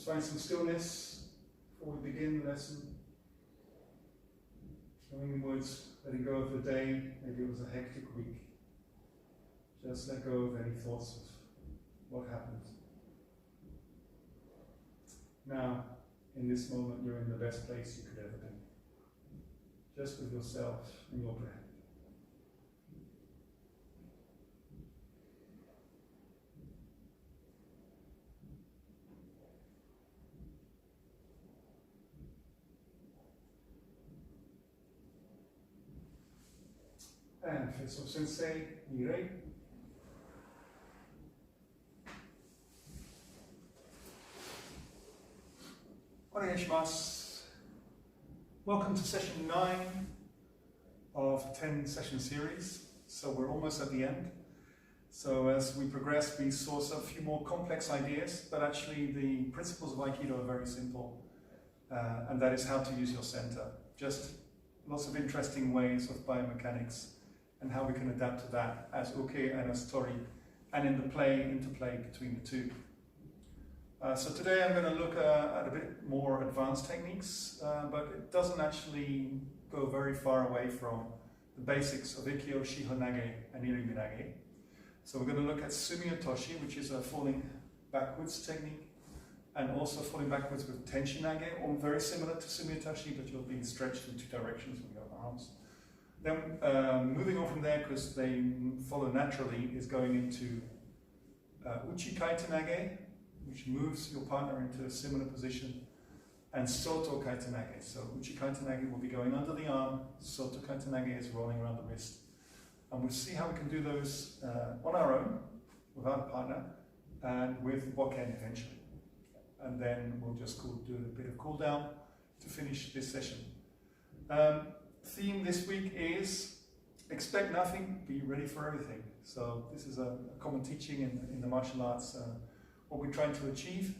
Just find some stillness before we begin the lesson. Going inwards, letting go of the day. Maybe it was a hectic week. Just let go of any thoughts of what happened. Now, in this moment, you're in the best place you could ever be. Just with yourself and your breath. And Feso Sensei, Nirei. Onegaishimasu. Welcome to session 9 of a 10-session series. So we're almost at the end. So as we progress, we saw a few more complex ideas, but actually the principles of Aikido are very simple. And that is how to use your center. Just lots of interesting ways of biomechanics and how we can adapt to that as uke and as tori, and in the interplay between the two. So today I'm going to look at a bit more advanced techniques, but it doesn't actually go very far away from the basics of Ikkyo, Shiho Nage, and Irimi Nage. So we're going to look at Sumi Otoshi, which is a falling backwards technique, and also falling backwards with Tenshi Nage, or very similar to Sumi Otoshi, but you'll be stretched in 2 directions with your arms. Then moving on from there, because they follow naturally, is going into Uchi Kaiten Nage, which moves your partner into a similar position, and Soto Kaiten Nage. So Uchi Kaiten Nage will be going under the arm, Soto Kaiten Nage is rolling around the wrist. And we'll see how we can do those on our own, without a partner, and with boken eventually. And then we'll just do a bit of cool down to finish this session. Theme this week is expect nothing, be ready for everything. So this is a common teaching in the martial arts. What we're trying to achieve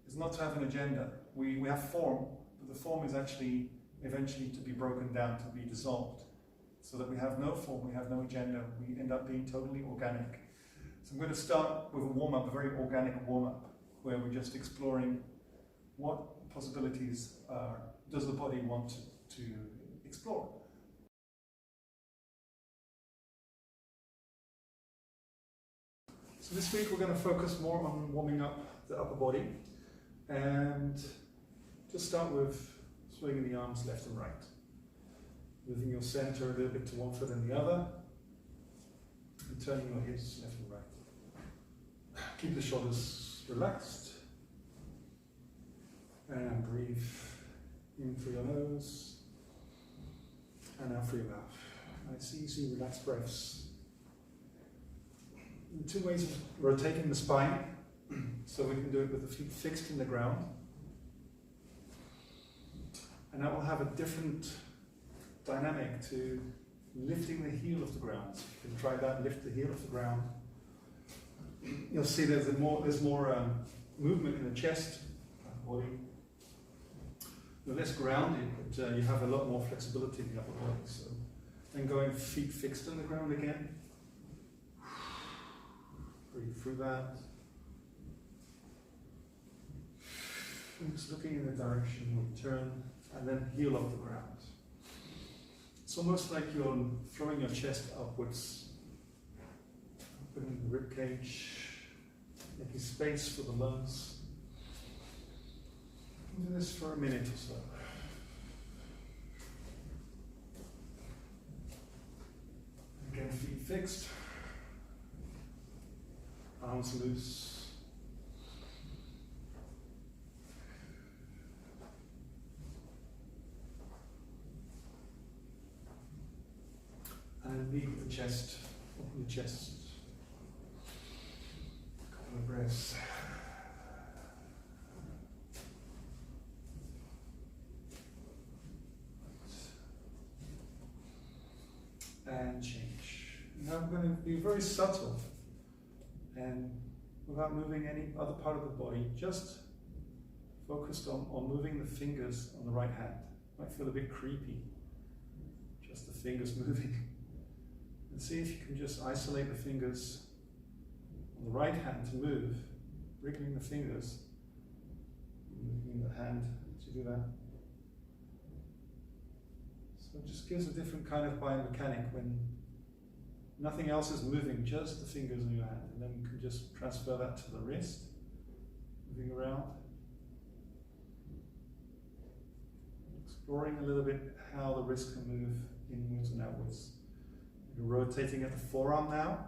is not to have an agenda. We have form, but the form is actually eventually to be broken down, to be dissolved. So that we have no form, we have no agenda, we end up being totally organic. So I'm going to start with a warm-up, a very organic warm-up, where we're just exploring what possibilities does the body want to explore. So this week we're going to focus more on warming up the upper body, and just start with swinging the arms left and right. Moving your center a little bit to one foot and the other, and turning your hips left and right. Keep the shoulders relaxed, and breathe in through your nose, and out through your mouth. Nice, easy, relaxed breaths. 2 ways of rotating the spine, so we can do it with the feet fixed in the ground, and that will have a different dynamic to lifting the heel of the ground. So you can try that, lift the heel of the ground. You'll see there's more movement in the chest, body. You're less grounded, but you have a lot more flexibility in the upper body. So then going feet fixed in the ground again. Breathe through that. And just looking in the direction you turn, and then heel off the ground. It's almost like you're throwing your chest upwards, opening the rib cage, making space for the lungs. Do this for a minute or so. Again, feet fixed. Arms loose. And lead with the chest. Open the chest. A couple of breaths. And change. Now I'm going to be very subtle. And without moving any other part of the body, just focused on moving the fingers on the right hand. Might feel a bit creepy, just the fingers moving. And see if you can just isolate the fingers on the right hand to move, wriggling the fingers, moving the hand to do that. So it just gives a different kind of biomechanic when nothing else is moving, just the fingers in your hand. And then you can just transfer that to the wrist, moving around. Exploring a little bit how the wrist can move inwards and outwards. You're rotating at the forearm now.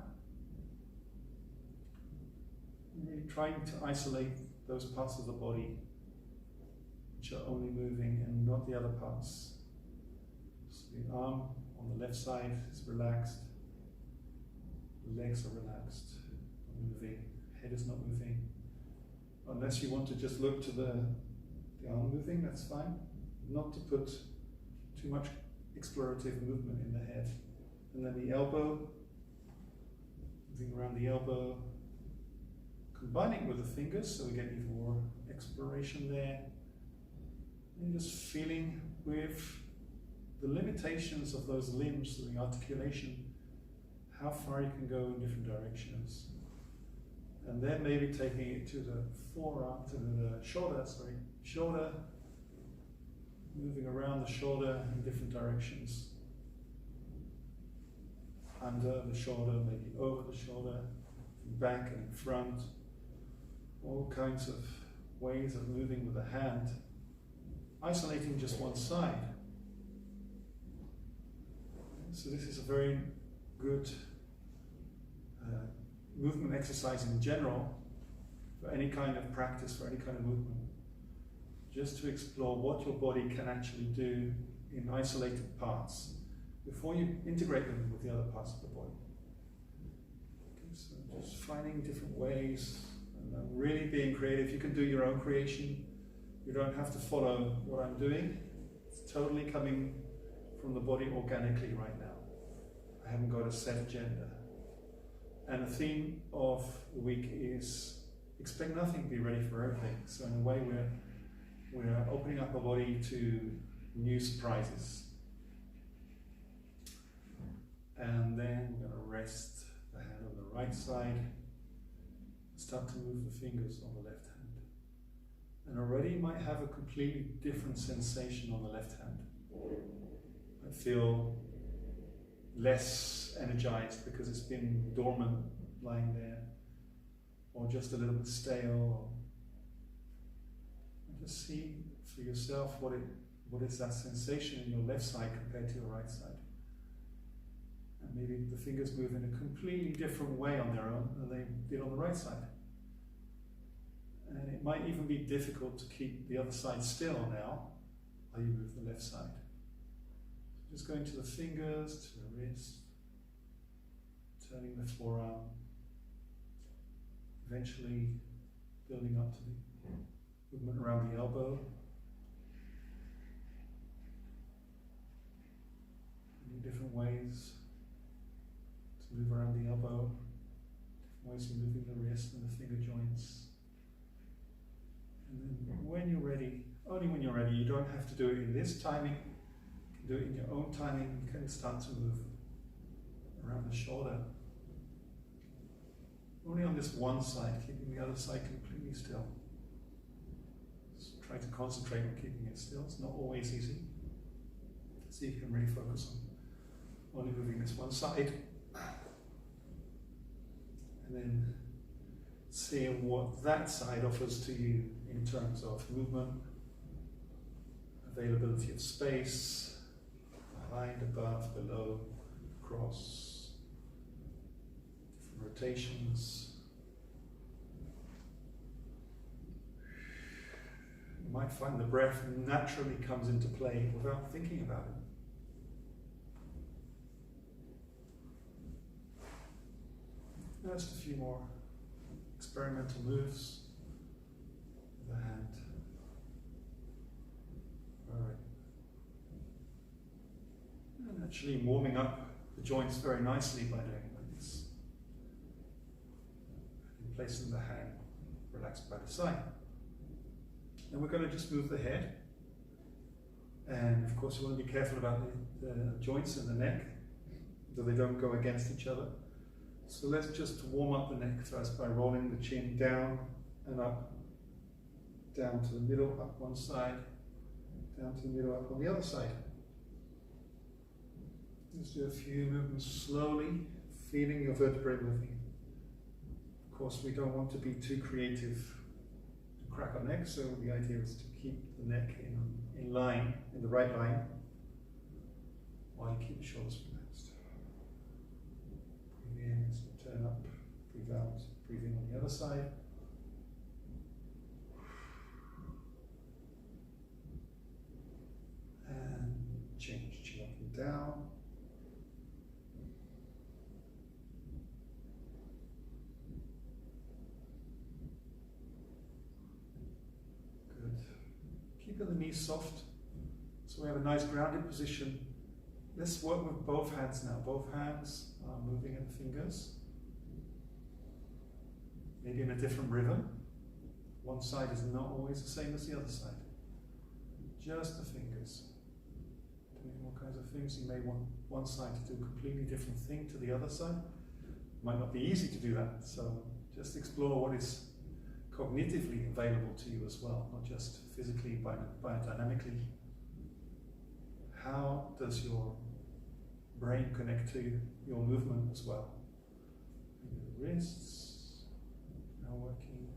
Really trying to isolate those parts of the body which are only moving and not the other parts. So the arm on the left side is relaxed, the legs are relaxed, not moving, head is not moving. Unless you want to just look to the arm moving, that's fine. Not to put too much explorative movement in the head. And then the elbow, moving around the elbow, combining with the fingers so we get even more exploration there. And just feeling with the limitations of those limbs, the articulation, how far you can go in different directions. And then maybe taking it to the forearm, to the shoulder, shoulder, moving around the shoulder in different directions. Under the shoulder, maybe over the shoulder, back and front. All kinds of ways of moving with the hand, isolating just one side. So this is a very good movement exercise in general, for any kind of practice, for any kind of movement. Just to explore what your body can actually do in isolated parts before you integrate them with the other parts of the body. Okay, so just finding different ways and really being creative. You can do your own creation. You don't have to follow what I'm doing. It's totally coming from the body organically right now. I haven't got a set agenda. And the theme of the week is expect nothing, be ready for everything. So in a way we're opening up our body to new surprises. And then we're going to rest the hand on the right side. Start to move the fingers on the left hand. And already you might have a completely different sensation on the left hand. I feel less energized because it's been dormant, lying there, or just a little bit stale. And just see for yourself what is that sensation in your left side compared to your right side. And maybe the fingers move in a completely different way on their own than they did on the right side. And it might even be difficult to keep the other side still now while you move the left side. Just going to the fingers, to the wrist, turning the forearm, eventually building up to the movement around the elbow. In different ways to move around the elbow, different ways of moving the wrist and the finger joints. And then when you're ready, only when you're ready, you don't have to do it in this timing. Do it in your own timing. You can start to move around the shoulder. Only on this one side, keeping the other side completely still. Just try to concentrate on keeping it still. It's not always easy. See if you can really focus on only moving this one side. And then seeing what that side offers to you in terms of movement, availability of space, behind, above, below, across, different rotations. You might find the breath naturally comes into play without thinking about it. Just a few more experimental moves with the hand. All right. And actually warming up the joints very nicely by doing it like this. And placing the hand relaxed by the side. And we're going to just move the head. And of course you want to be careful about the joints in the neck, so they don't go against each other. So let's just warm up the neck first by rolling the chin down and up. down to the middle, up one side, down to the middle, up on the other side. Just do a few movements slowly, feeling your vertebrae moving. Of course, we don't want to be too creative to crack our neck, so the idea is to keep the neck in line, in the right line, while you keep the shoulders relaxed. Breathe in as you turn up, breathe out, breathe in on the other side. And change, chin up and down. Good. Keeping the knees soft, so we have a nice grounded position. Let's work with both hands now. Both hands are moving at the fingers. Maybe in a different rhythm. One side is not always the same as the other side. Just the fingers. Doing all kinds of things. You may want one side to do a completely different thing to the other side. Might not be easy to do that, so just explore what is cognitively available to you as well, not just physically, biodynamically. How does your brain connect to your movement as well? Maybe the wrists now working.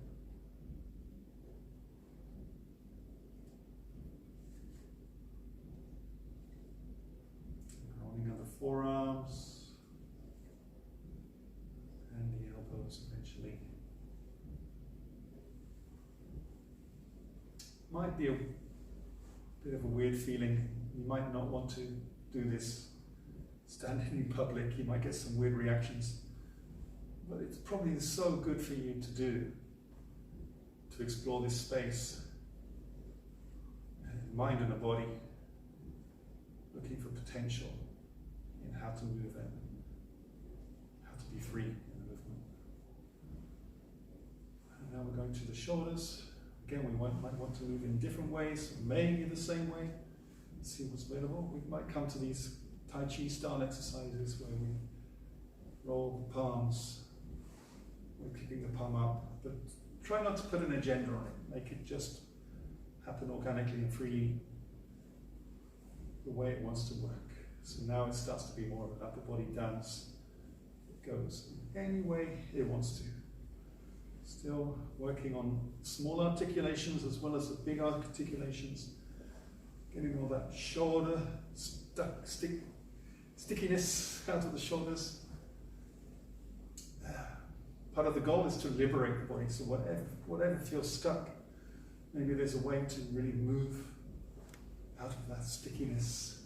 Rolling out the forearms and the elbows eventually. Might be a bit of a weird feeling. You might not want to do this standing in public. You might get some weird reactions. But it's probably so good for you to do, to explore this space. Mind and a body, looking for potential in how to move and how to be free in the movement. And now we're going to the shoulders. Again, we might want to move in different ways, maybe the same way. Let's see what's available. We might come to these Tai Chi style exercises where we roll the palms. We're keeping the palm up, but try not to put an agenda on it. Make it just happen organically and freely the way it wants to work. So now it starts to be more of an upper body dance. It goes any way it wants to. Still working on small articulations as well as the big articulations. Getting all that shoulder stickiness out of the shoulders. Part of the goal is to liberate the body, so whatever feels stuck, maybe there's a way to really move out of that stickiness.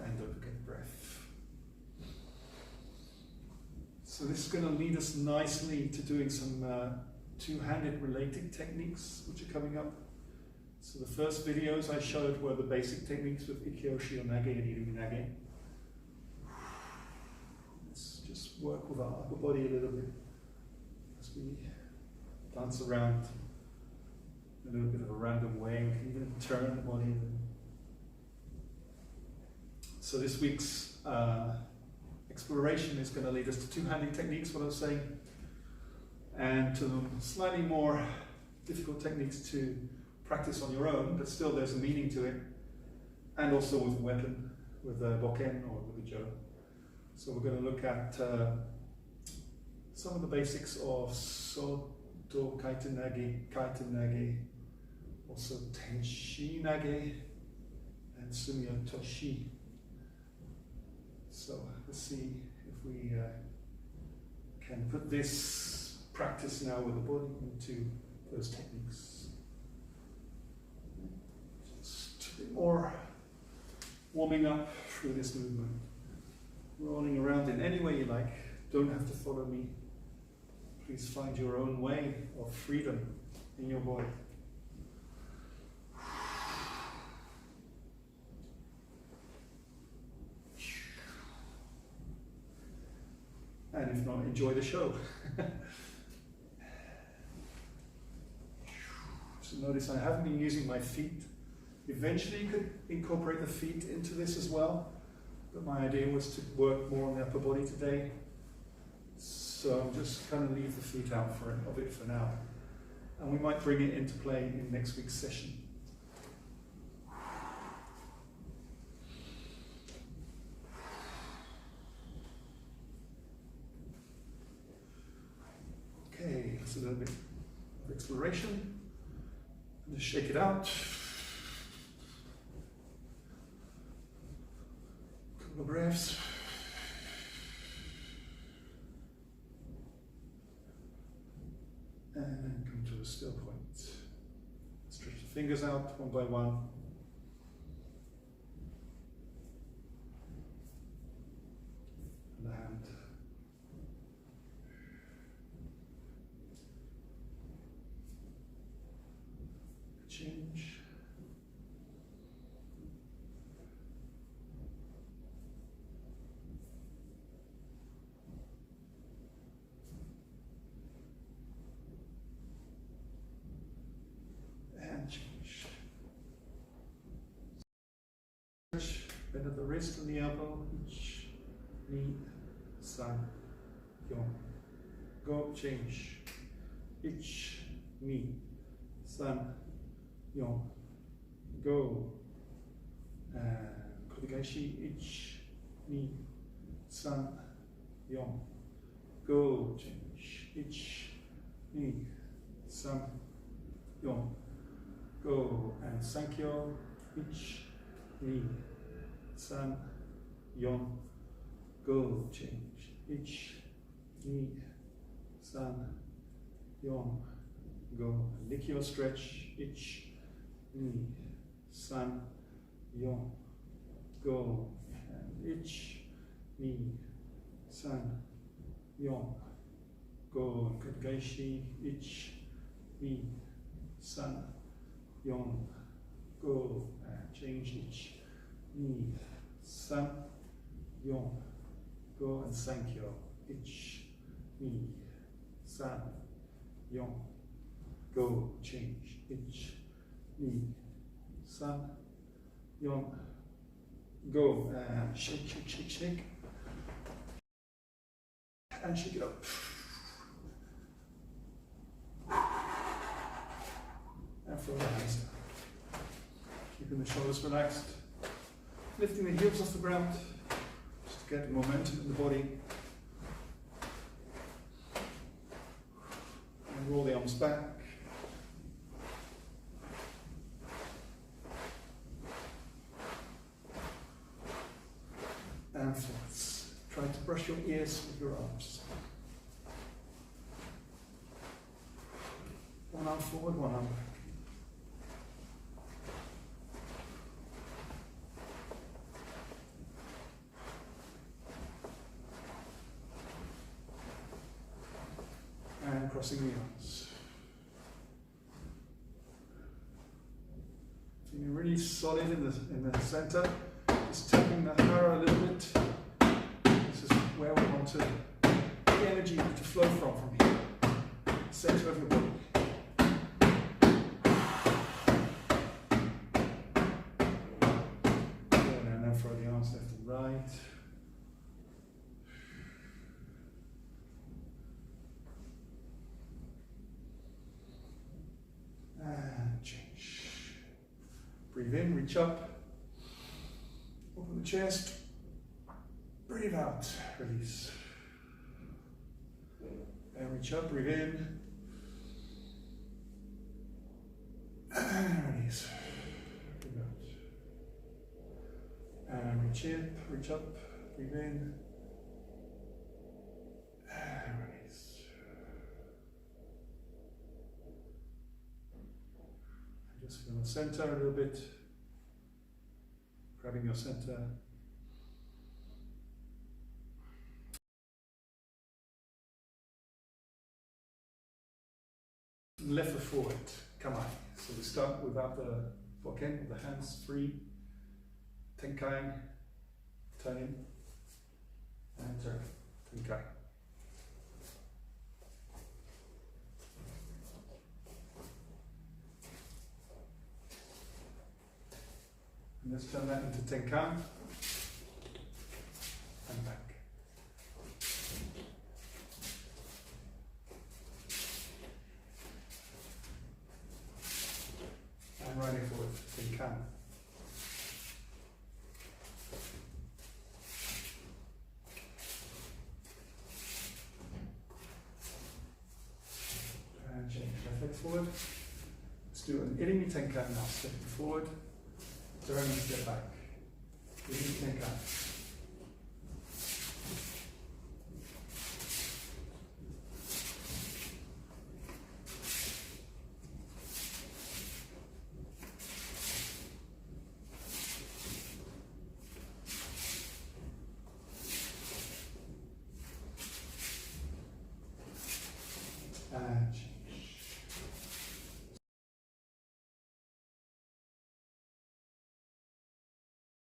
And don't forget breath. So this is going to lead us nicely to doing some two-handed related techniques which are coming up. So the first videos I showed were the basic techniques with Ikyoshi or Nage and Iri Nage. Let's just work with our upper body a little bit as we dance around in a little bit of a random way. We can even turn the body. So this week's exploration is going to lead us to two-handed techniques, what I was saying, and to slightly more difficult techniques to practice on your own, but still there's a meaning to it, and also with a weapon, with a boken or with a jo. So we're going to look at some of the basics of Soto, Kaiten Nage, also Tenshi Nage, and Sumi Otoshi. So let's see if we can put this practice now with the body into those techniques. Just a bit more warming up through this movement. Rolling around in any way you like. Don't have to follow me. Please find your own way of freedom in your body. And if not, enjoy the show. So notice I haven't been using my feet. Eventually you could incorporate the feet into this as well, but my idea was to work more on the upper body today. So I'm just going to leave the feet out of it for now. and we might bring it into play in next week's session. Okay, that's a little bit of exploration. And just shake it out. Couple of breaths. And come to a still point. Stretch the fingers out one by one. And the hand. Change. And change. Stretch, bend at the wrist and the elbow. Each knee, san, yon. Go, change. Each knee, san, yon. Go. Kotegaeshi, ich, ni, san, yon. Go, change. Ich, ni, san, yon. Go. And sankyo, ich, ni, san, yon. Go, change. Ich, ni, san, yon. Go. Nikyo, stretch. Ich, ni, san, yon. Go. And ich, ni, san, yon. Go. Kotegaeshi, ich, ni, san, yon. Go. And change. Ich, ni, san, yon. Go. And sankyo. Ich, ni, san, yon. Go. Change. Ich, ni, san, yon. Go. And shake, shake, shake, shake. And shake it up. And throw the hands down. Keeping the shoulders relaxed. Lifting the heels off the ground. Just to get momentum in the body. And roll the arms back. And forwards. Try to brush your ears with your arms. One arm forward, one arm back. And crossing the arms. Feeling really solid in the center. Just tapping the hara a little bit. This is where we want the energy to flow from here. Center of your body. Good, and then throw the arms left and right. And change. Breathe in, reach up. Open the chest. Breathe out, release. And reach up, breathe in. And release. Breathe out. And reach up, breathe in. And release. And just feel the center a little bit. Grabbing your center. Left foot forward, kamae. So we start without the boken, with the hands free. Tenkai, turn in, and turn. Tenkai. And let's turn that into Tenkan. And back. forward. Let's do an irimi tenkan now, stepping forward, turn and step back. Irimi tenkan.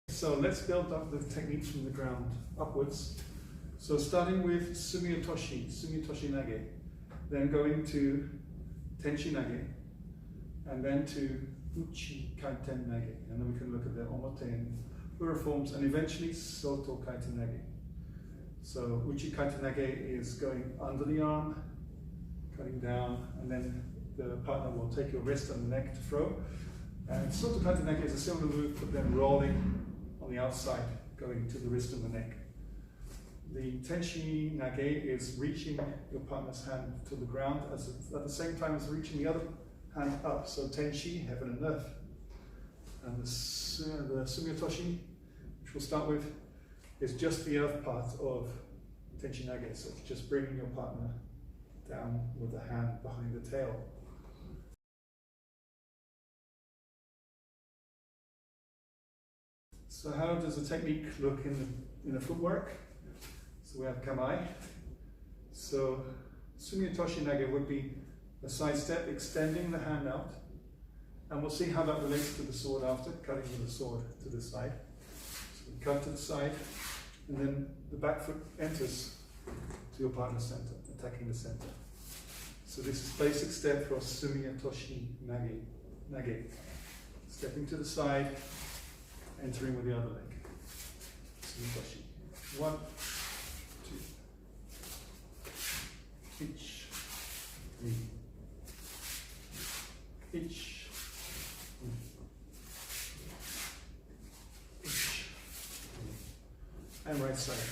So let's build up the techniques from the ground upwards. So starting with Sumi Otoshi, Tenshi Nage, then going to Tenshi Nage, and then to Uchi Kaiten Nage, and then we can look at the Omote and Ura forms, and eventually Soto Kaiten Nage. So Uchi Kaiten Nage is going under the arm, cutting down, and then the partner will take your wrist and the neck to throw. And Soto Kaiten Nage is a similar move, but then rolling on the outside, going to the wrist and the neck. The Tenshi Nage is reaching your partner's hand to the ground at the same time as reaching the other hand up. So Tenshi, heaven and earth. And the Sumi Otoshi, which we'll start with, is just the earth part of Tenshi Nage. So it's just bringing your partner down with the hand behind the tail. So how does the technique look in the footwork? So we have Kamai. So Sumi Otoshi Nage would be a side step, extending the hand out. And we'll see how that relates to the sword after, cutting with the sword to the side. So we cut to the side, and then the back foot enters to your partner's center, attacking the center. So this is basic step for Sumi Otoshi Nage. Stepping to the side, entering with the other leg. Sumi Otoshi. 1, 2. Each. 3. Each. And right side.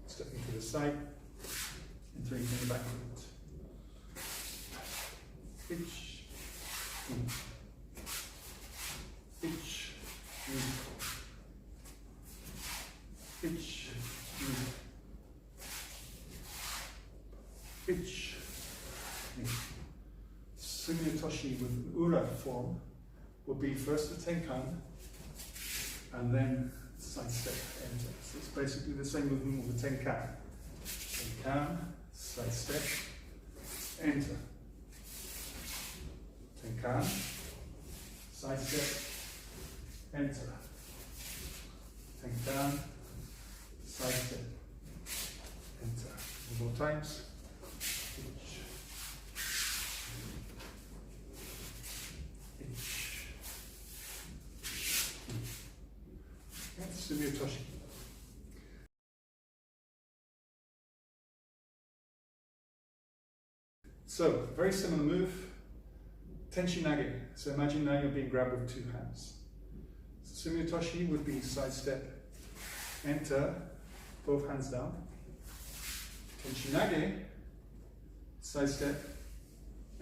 Stepping to the side, entering in the back foot. Each. Each. Each. Each. Sumi Otoshi with Ura form will be first the Tenkan and then side step, enter. So it's basically the same movement with the Tenkan. Tenkan, side step, enter. Tenkan, side step, enter. Tenkan, side step, enter. One more times. Each. That's Sumi Otoshi. So, very similar move. Tenshi Nage. So imagine now you're being grabbed with 2 hands. So Sumi Otoshi would be side step, enter, both hands down. Tenshi Nage, side step,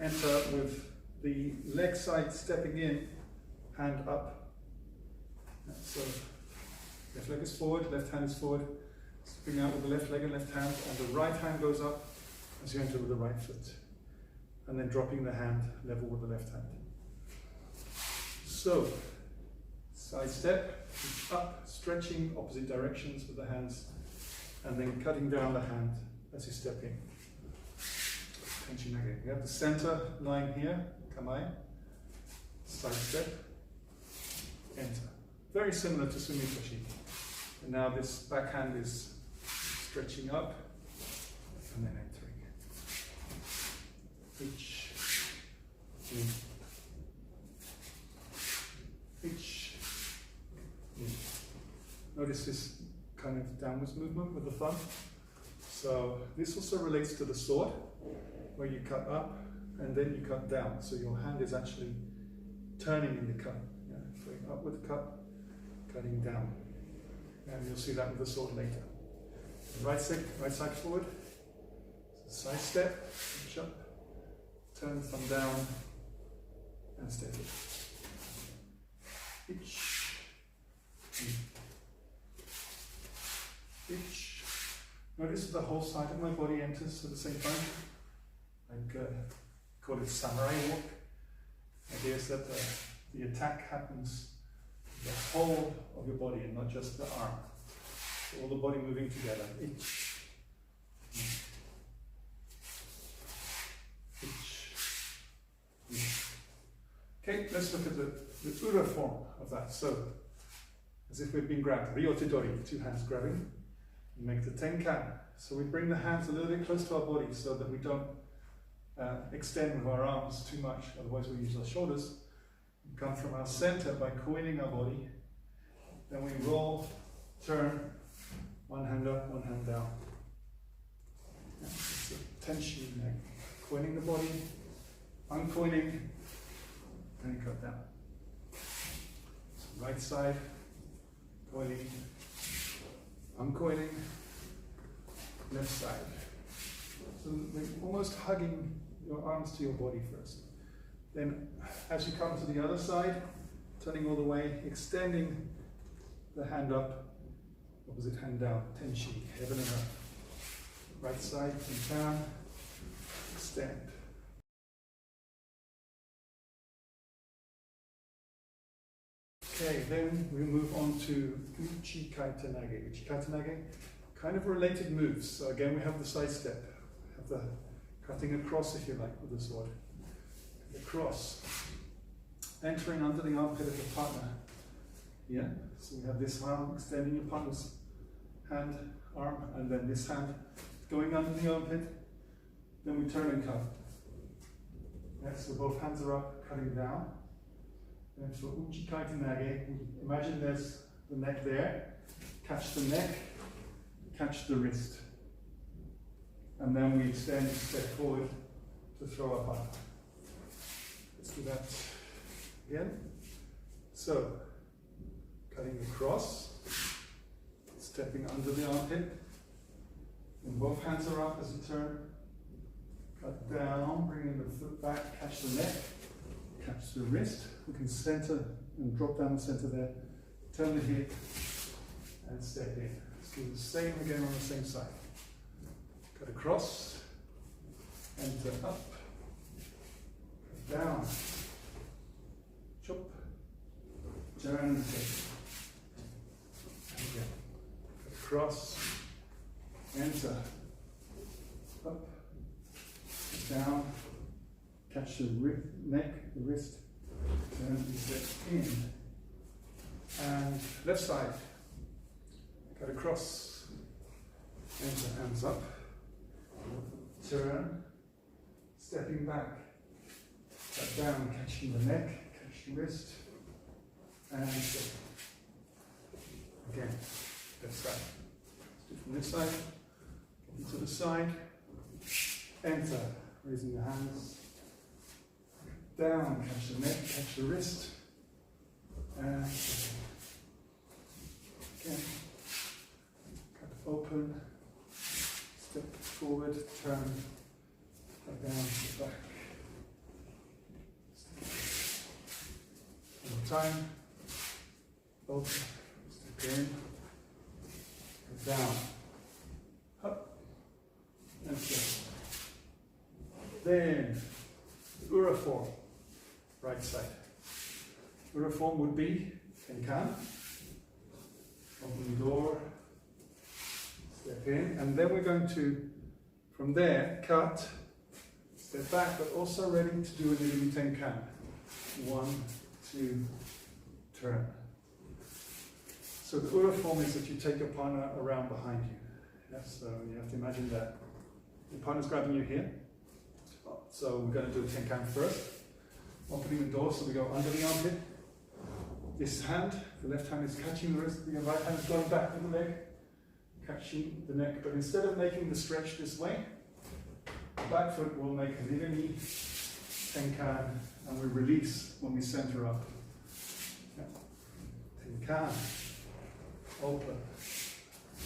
enter with the leg side stepping in, hand up. So left leg is forward, left hand is forward, stepping out with the left leg and left hand, and the right hand goes up as you enter with the right foot. And then dropping the hand level with the left hand. So, side step, up, stretching opposite directions with the hands, and then cutting down the hand as you step in. Tenshi Nage. We have the center line here, Kamai, side step, enter. Very similar to Sumi Otoshi. And now this back hand is stretching up, and then entering. Each. Each. Notice this kind of downwards movement with the thumb. So this also relates to the sword, where you cut up and then you cut down. So your hand is actually turning in the cut. Yeah, going up with the cut, cutting down. And you'll see that with the sword later. Right side forward. So side step, push up, turn thumb down, and step in. Ich. Ich. Notice the whole side of my body enters at the same time. Like, call it samurai walk. The idea is that the attack happens the whole of your body and not just the arm. So all the body moving together. Ich. Ich. Okay, let's look at the ura form of that. So, as if we've been grabbed, ryotedori, 2 hands grabbing. We make the tenkan. So we bring the hands a little bit close to our body so that we don't extend with our arms too much, otherwise we use our shoulders. We come from our center by coiling our body. Then we roll, turn, one hand up, one hand down. It's a Tenshi Nage. Coiling the body, uncoiling, and cut down. So right side, coiling, uncoiling, left side. So almost hugging your arms to your body first. Then as you come to the other side, turning all the way, extending the hand up, opposite hand down, Tenshi, heaven and earth. Right side, down, extend. Okay, then we move on to Uchi Kaiten Nage. Uchi Kaiten Nage, kind of related moves. So again, we have the side step, we have the cutting across, if you like, with the sword. Across, entering under the armpit of the partner. Yeah, so we have this arm extending your partner's hand, arm, and then this hand going under the armpit. Then we turn and cut. Yeah, so both hands are up, cutting down. And for Uchi Kaiten Nage, imagine there's the neck there. Catch the neck, catch the wrist. And then we extend, step forward to throw up. Let's do that again. So, cutting across, stepping under the armpit. And both hands are up as you turn. Cut down, bringing the foot back, catch the neck, catch the wrist. We can center and drop down the center there. Turn the hip and step in. Let's do the same again on the same side. Cut across, enter up, cut down, chop, turn and take. And again. Cut across, enter, up, down, catch the neck, the wrist, turn and step in. And left side, cut across, enter, hands up, turn, stepping back, cut down, catching the neck, catch the wrist, and step. Again, left side. Let's do from this side, to the side, enter, raising the hands, down, catch the neck, catch the wrist, and again, cut open, step forward, turn, cut down, step back. One more time, open, step in, cut down, up, and step. Then, the ura form, right side. Ura form would be tenkan, open the door, step in, and then we're going to, from there, cut, step back, but also ready to do a little tenkan. 1, 2, turn. So the ura form is that you take your partner around behind you. Yeah, so you have to imagine that your partner's grabbing you here. So we're going to do a tenkan first. Opening the door, so we go under the armpit. This hand, the left hand is catching the wrist, the right hand is going back with the leg, catching the neck. But instead of making the stretch this way, the back foot will make a nigami tenkan, and we release when we center up. Yeah. Tenkan, open,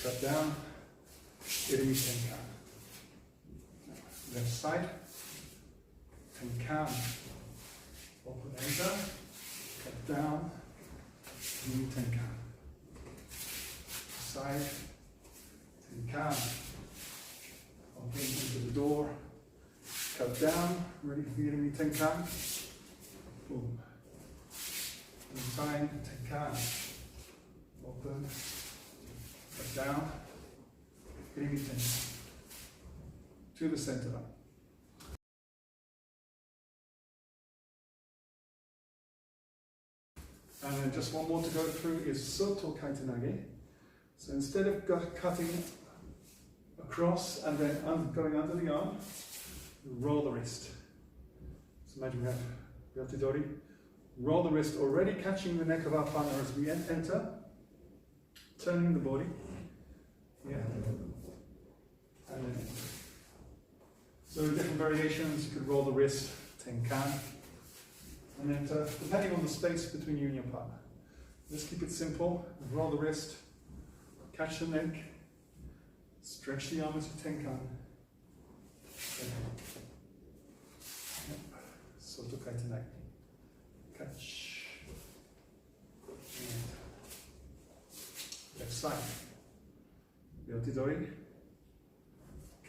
cut down, nigami tenkan. Left side, tenkan, open enter, cut down, new tenkan. Side, tenkan, open into the door, cut down, ready for the enemy tenkan. Boom. Inside, tenkan, open, cut down, enemy tenkan. To the center line. And then just one more to go through is Soto Kaiten Nage. So instead of cutting across and then going under the arm, roll the wrist. So imagine we have Ryotidori. Roll the wrist, already catching the neck of our partner as we enter, turning the body. Yeah. And then so different variations, you could roll the wrist, tenkan, and enter, depending on the space between you and your partner. Let's keep it simple. Roll the wrist, catch the neck, stretch the arm as you tenkan. Soto Kaiten Nage. Catch. And left side. Ryotidori.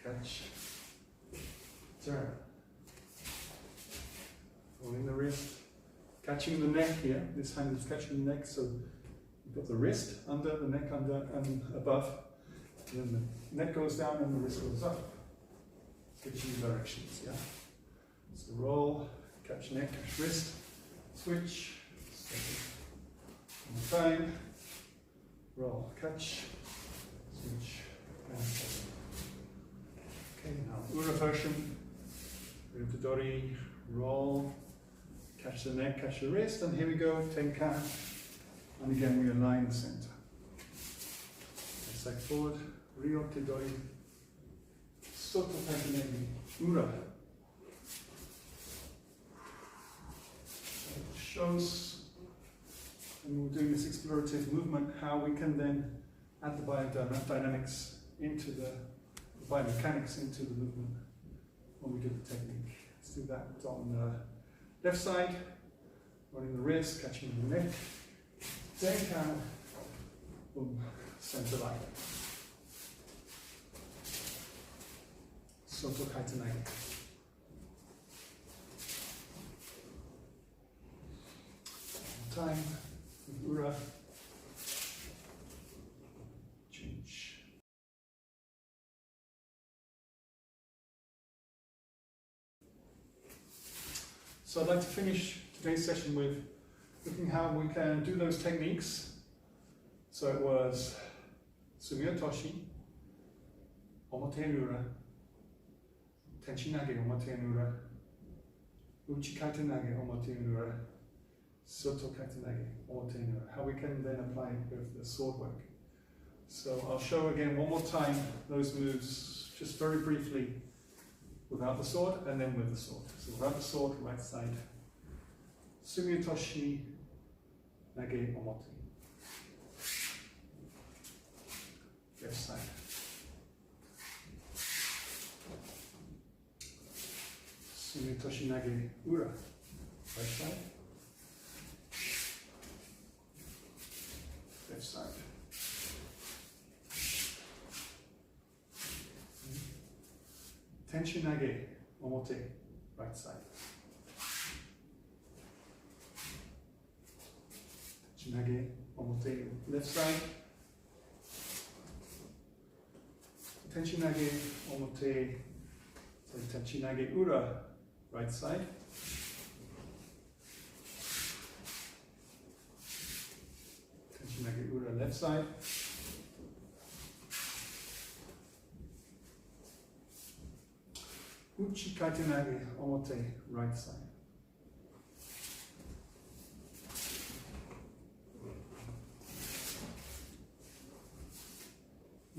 Catch. Turn. Holding the wrist. Catching the neck here. This hand is catching the neck, so you've got the wrist under, the neck under, and above. And then the neck goes down and the wrist goes up. Switching directions, yeah? So roll, catch neck, catch wrist, switch, one more time, roll, catch, switch, and okay, now Ura version, Ryotidori, roll, catch the neck, catch the wrist, and here we go, tenkan, and again we align the center. Side forward, Ryotidori, Soto Kaiten Nage, Ura. It shows, when we're doing this explorative movement, how we can then add the biodynamics into the biomechanics into the movement when we do the technique. Let's do that on the left side, running the wrist, catching the neck, tenkan, boom, center line. Soto Kaiten Nage. Time, Ura, change. So I'd like to finish today's session with looking how we can do those techniques. So it was Sumi Otoshi, Omote Ura, Tenshi Nage Omote Ura, Uchi Kaiten Nage Omote Ura, Soto Kaiten Nage Omote Ura. How we can then apply it with the sword work. So I'll show again one more time those moves, just very briefly, without the sword and then with the sword. So without the sword, right side. Sumi Otoshi Nage Omote. Left side. Sumi Otoshi Nage Ura. Right side. Left side. Tenshi Nage Omote. Right side. Tenshi Nage Omote. Left side. Tenshi Nage Omote. Tenshi Nage Ura. Right side. Tenshi Nage Ura. Left side. Uchi Kaiten Nage Omote. Right side.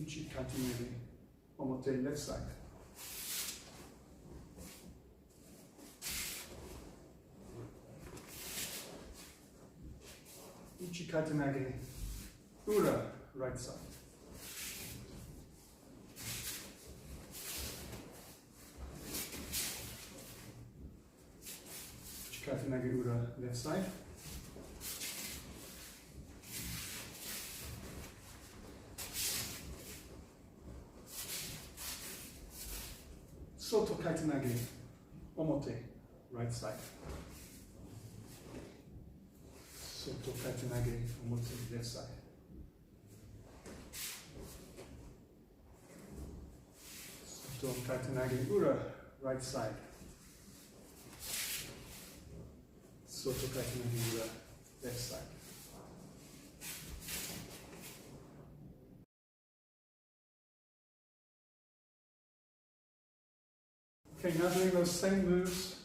Uchi Kaiten Nage Omote. Left side. Uchi Kaiten Nage Ura. Right side. Kaiten Nage Ura, left side. Soto Kaiten Nage Omote, right side. Soto Kaiten Nage Omote, left side. Soto Kaiten Nage Ura, right side. Soto Kaiten Nage Ura, left side. Okay, now doing those same moves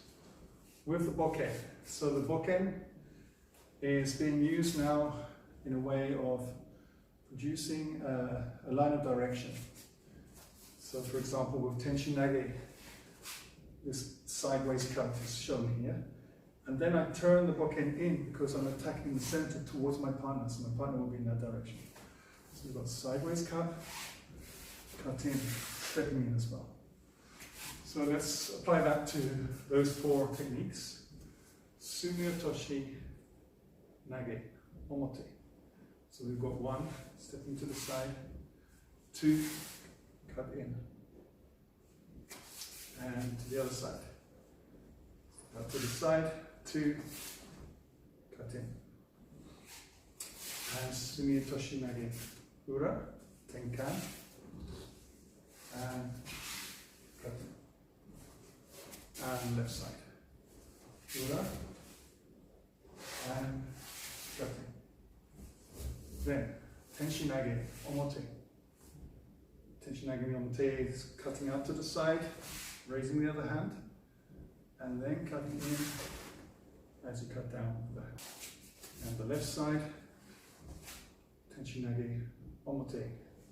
with the boken. So the boken is being used now in a way of producing a line of direction. So for example, with Tenshi Nage, this sideways cut is shown here. And then I turn the boken in because I'm attacking the center towards my partner, so my partner will be in that direction. So we've got sideways cut, cut in, stepping in as well. So let's apply that to those 4 techniques. Sumi Otoshi, Nage, Omote. So we've got 1, stepping to the side, 2, cut in, and to the other side. Cut to the side, 2, cut in. And Sumi Otoshi Nage, Ura, Tenkan, and cut in. And left side. Ura, and cut in. Then, Tenshi Nage, Omote. Tenshi Nage Omote is cutting out to the side, raising the other hand, and then cutting in as you cut down the hand. And the left side, Tenshi Nage Omote.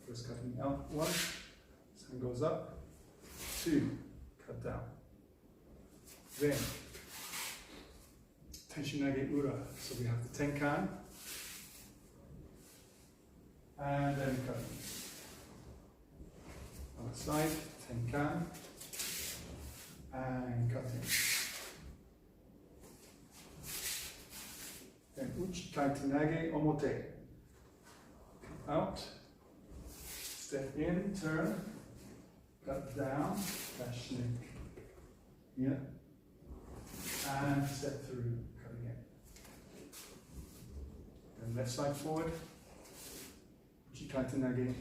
First cutting out 1, this hand goes up, 2, cut down. Then, Tenshi Nage Ura. So we have the Tenkan, and then cutting. On the side, Tenkan, and cutting. Then Uchi Kaiten Nage Omote. Out, step in, turn, cut down, dash neck. Here. And step through, cut again. Then left side forward. Uchi Kaiten Nage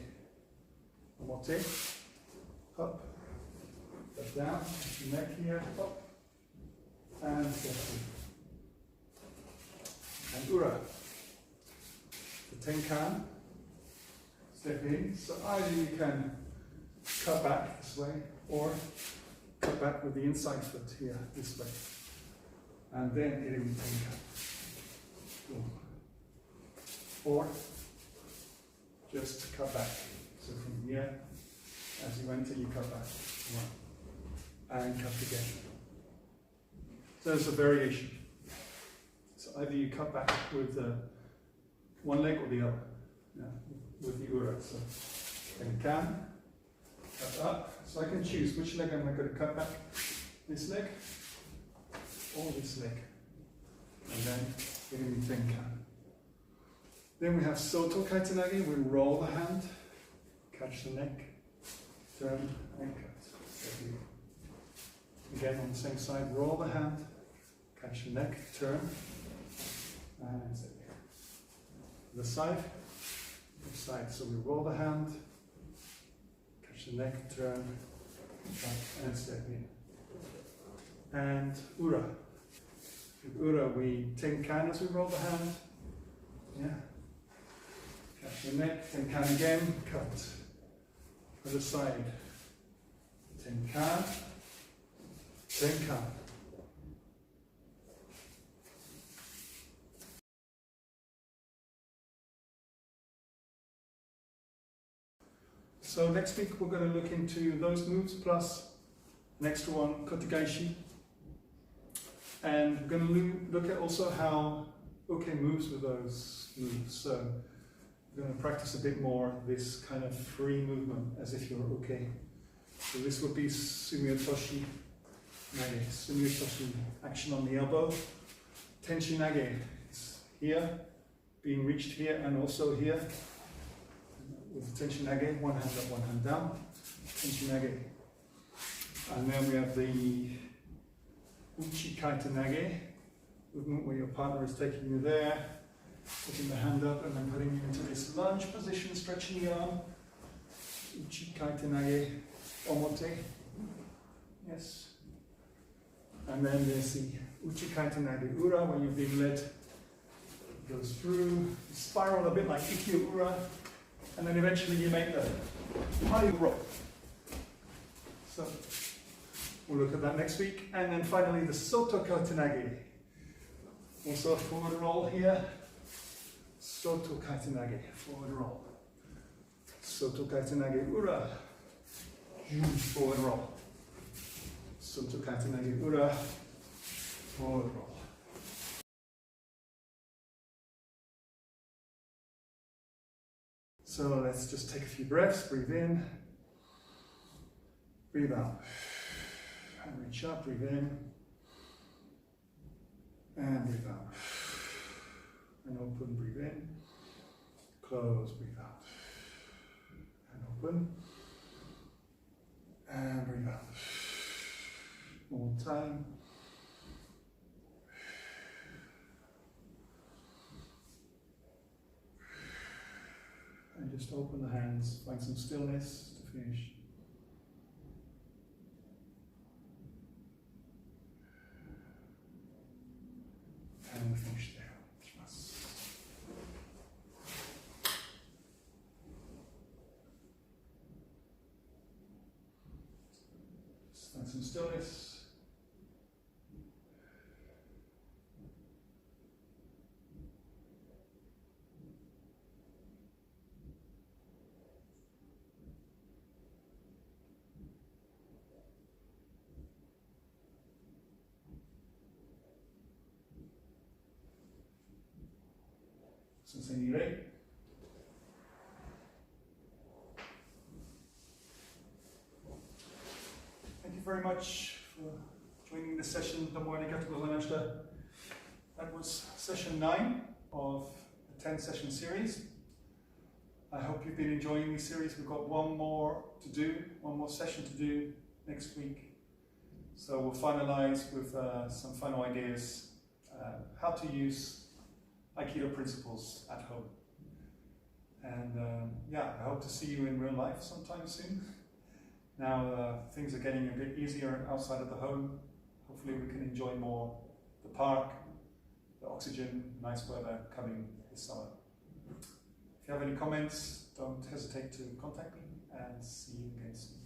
Omote. Up. Step down. Neck here. Up. And step through. And Ura. The Tenkan. Step in. So either you can cut back this way or cut back with the inside foot here, this way. And then hitting the Tenkan. Or just cut back. So from here, as you enter, you cut back. 1. And cut again. So there's a variation. So either you cut back with one leg or the other. Yeah, with the Ura. So Tenkan, cut up. So I can choose which leg am I going to cut back. This leg or this leg. And then hitting the Tenkan. Then we have Soto Kaiten Nage. We roll the hand, catch the neck, turn and cut. Again on the same side, roll the hand, catch the neck, turn, and step here. The side, left side. So we roll the hand, catch the neck, turn, cut, and step in. And Ura. With Ura, we Tenkan as we roll the hand. Yeah. Catch the neck, Tenkan again, cut. Other side. Tenkan, Tenkan. So next week we're going to look into those moves plus an extra one, Kotegaishi. And we're going to look at also how uke moves with those moves. So we're going to practice a bit more this kind of free movement as if you're uke. So this would be Sumi Otoshi Nage. Sumi Otoshi, action on the elbow, Tenshi Nage. It's here, being reached here and also here. With Tenshi Nage, one hand up, one hand down. Tenshi Nage. And then we have the Uchi Kaiten Nage movement where your partner is taking you there, putting the hand up and then putting you into this lunge position, stretching the arm. Uchi Kaiten Nage, Omote. Yes. And then there's the Uchi Kaiten Nage Ura, where you're being led. It goes through, spiral a bit like Ikkyo Ura, and then eventually you make the high roll. So we'll look at that next week. And then finally the Soto Kaiten Nage. Also a forward roll here. Soto Kaiten Nage, forward roll. Soto Kaiten Nage Ura. Forward roll. Soto Kaiten Nage Ura. Forward roll. So let's just take a few breaths. Breathe in. Breathe out. And reach up, breathe in. And breathe out. And open, breathe in. Close, breathe out. And open. And breathe out. One more time. And just open the hands, find some stillness to finish. And we finish there. Just find some stillness. Sensei Nire. Thank you very much for joining this session. That was session 9 of the 10 session series. I hope you've been enjoying this series. We've got one more to do, one more session to do next week. So we'll finalize with some final ideas how to use Aikido principles at home. And yeah, I hope to see you in real life sometime soon. Now things are getting a bit easier outside of the home. Hopefully we can enjoy more the park, the oxygen, nice weather coming this summer. If you have any comments, don't hesitate to contact me, and see you again soon.